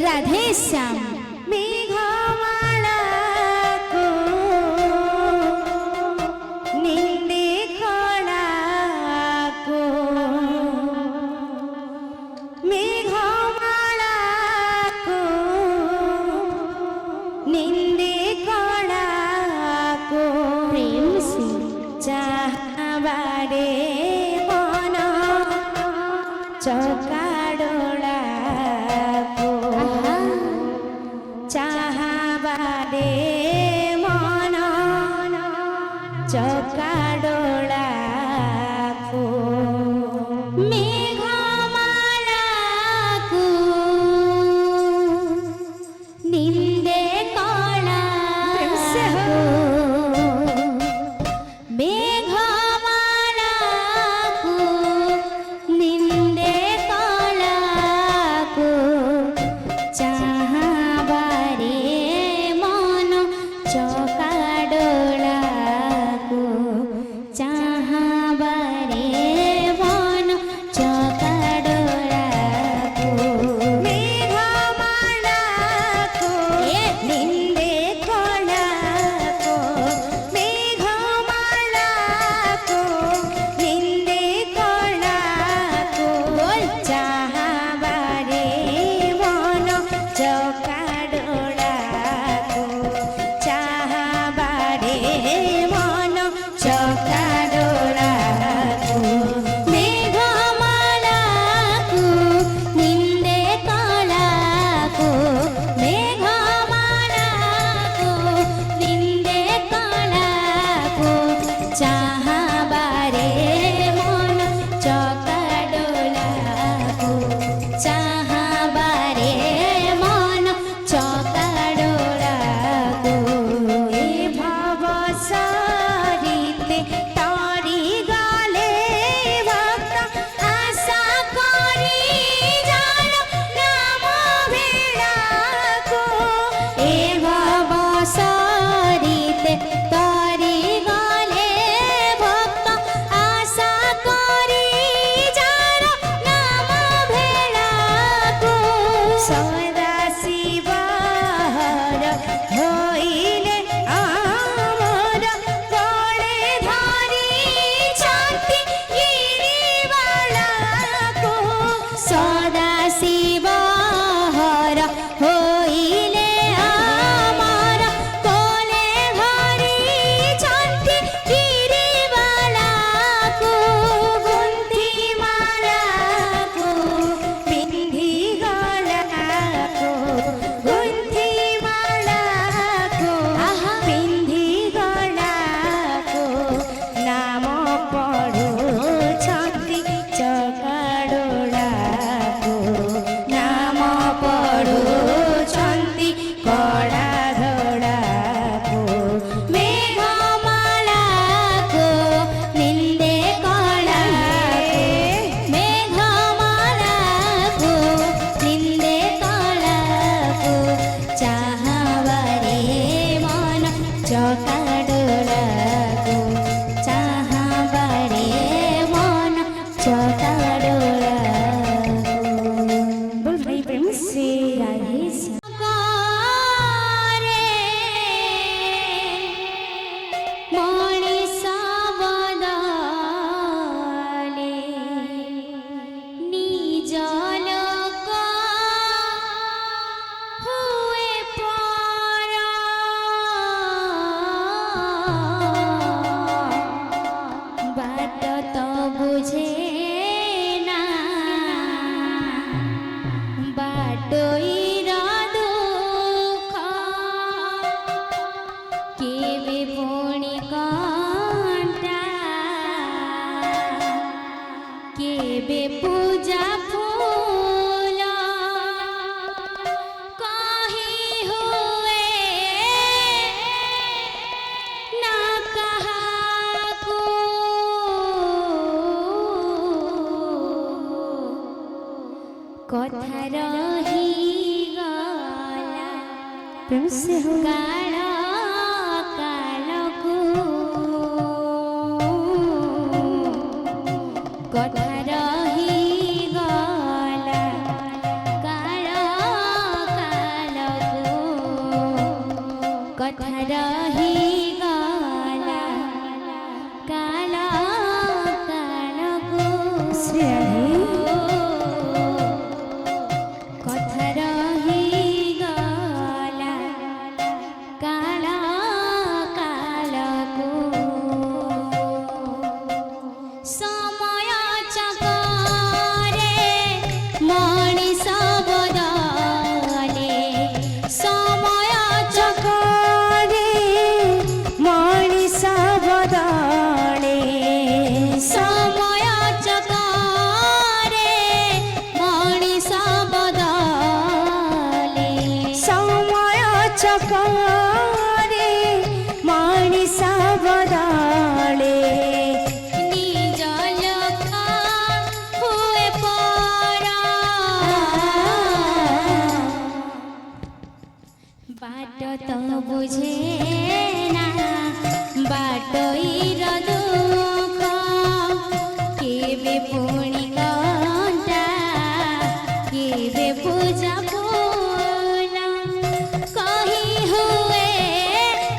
রাধে শ্যাম। মেঘমালাকো নিন্দে কলাকো, মেঘমালাকো নিন্দে কলাকো, প্রেম সে চাহাবারে মন চকাডোলাকো, চাহাবারে মন চকাডোলাকো, মেঘমালাকো নিন্দে কলাকো, মেঘমালাকো নিন্দে কলাকো, চাহাবারে মন চকাডোলাকো, চাহাবারে মন চকাডোলাকো, মেঘমালাকো নিন্দে কলাকো, মেঘমালাকো নিন্দে কলাকো, চাহাবারে মন চকাডোলাকো, চাহাবারে মন চকাডোলাকো, মেঘমালাকো নিন্দে কলাকো, মেঘমালাকো নিন্দে কলাকো, চাহাবারে মন চকাডোলাকো, চাহাবারে মন চকাডোলাকো, এ ভব সারিতে তরি গলে ভক্ত আশা করি জান নাম বেড়াকো, এ ভব সারিতে তরি গলে ভক্ত আশা করি জান নাম বেড়াকো, সদা শিবহর হইলে আমর গলে ধরি ছাতি গিরিবালাকো, সদা শিবহর হইলে আমার গলে ধরি ছাতি গিরিবালাকো, গুন্থি মালাকো বিন্ধি গলাকো, গুন্থি মালাকো বিন্ধি গলাকো, নাম পড়ুছন্তি চকাডোলাকো, নাম পড়ুছন্তি কড়া ধড়াকো, মেঘমালাকো নিন্দে কলাকো, মেঘমালাকো নিন্দে কলাকো, চাহাবারে মন চকাডোলাকো, চাহাবারে মন চকাডোলাকো। बोल भाई प्रेम से राधे श्याम। মଣିষ বদলে নিজ লোক হুয়ে পর, বাট তো বুঝে না বাটইর দুঃখ, কেবে পুଣି কণ্টা, কেবে পূজা ফুল কহি হুয়ে না কাহাকু, কথা রহিগলা প্রেম সে কাল কালকু, কথা রহিগলা কাল करे मଣିଷ बदले निज लोक हुए परा बाट तो बुझे ना बाटोईर दुख केबे पुणी कंटा केबे पूजा पूना कही हुए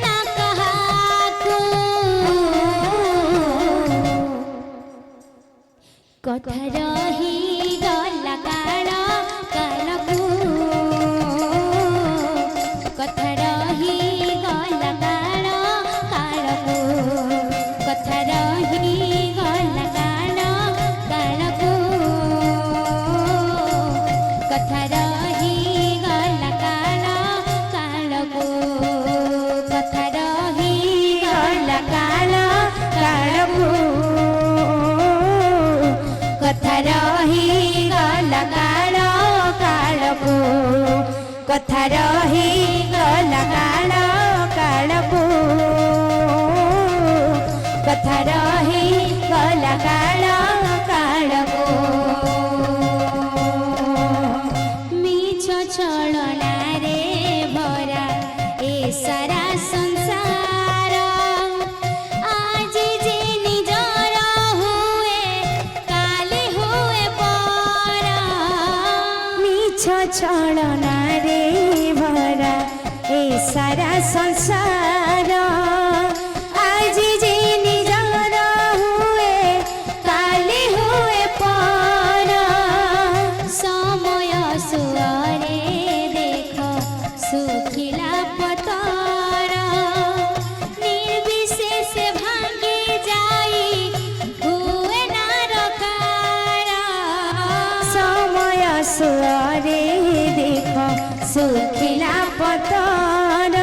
ना कहाकू कथा रही गला काल कालकू कथा रही गला काल कालकू कथा रही गला काल कालकू कथा रही गला काल कालकू कथा रही गला काल कालकू कथा रही गला काल कालकू कथा रही गला काल कालकू कथा रही गला काल कालकू मिछ छलना रे भरा ए सारा संसार आज जे निजर हुए काले हुए परा मिछ छलना रे भरा ए सारा संसार आज जे निजर हुए काले हुए पर समय सुअरे देख सुखिला पतर निर्विशेष भांगे जाई हुए ना रकार समय सुअरे देख सुखिला पतर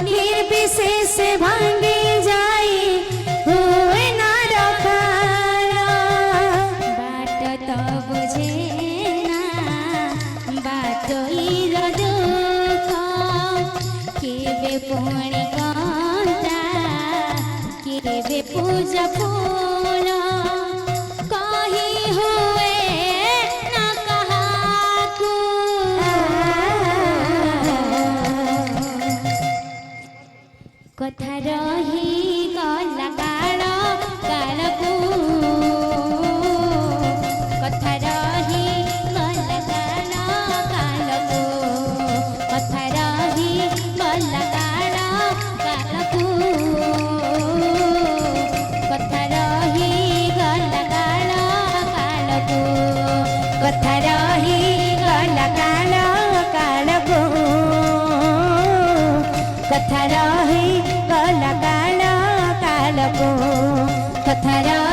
निर्विशेष भांगे जाई हुए ना रखार बाट तो बुझे ना बाटोईर दुख केबे पुणी कंटा केबे पूजा फूल कही हुए ना कहाकू कथा रही गला काल कालकू कथा रही गला काल कालकू कथा रही गला काल कालकू कथा रही गला काल कालकू कथा रही गला काल कालकू कथा रही गला काल कालकू कथा रही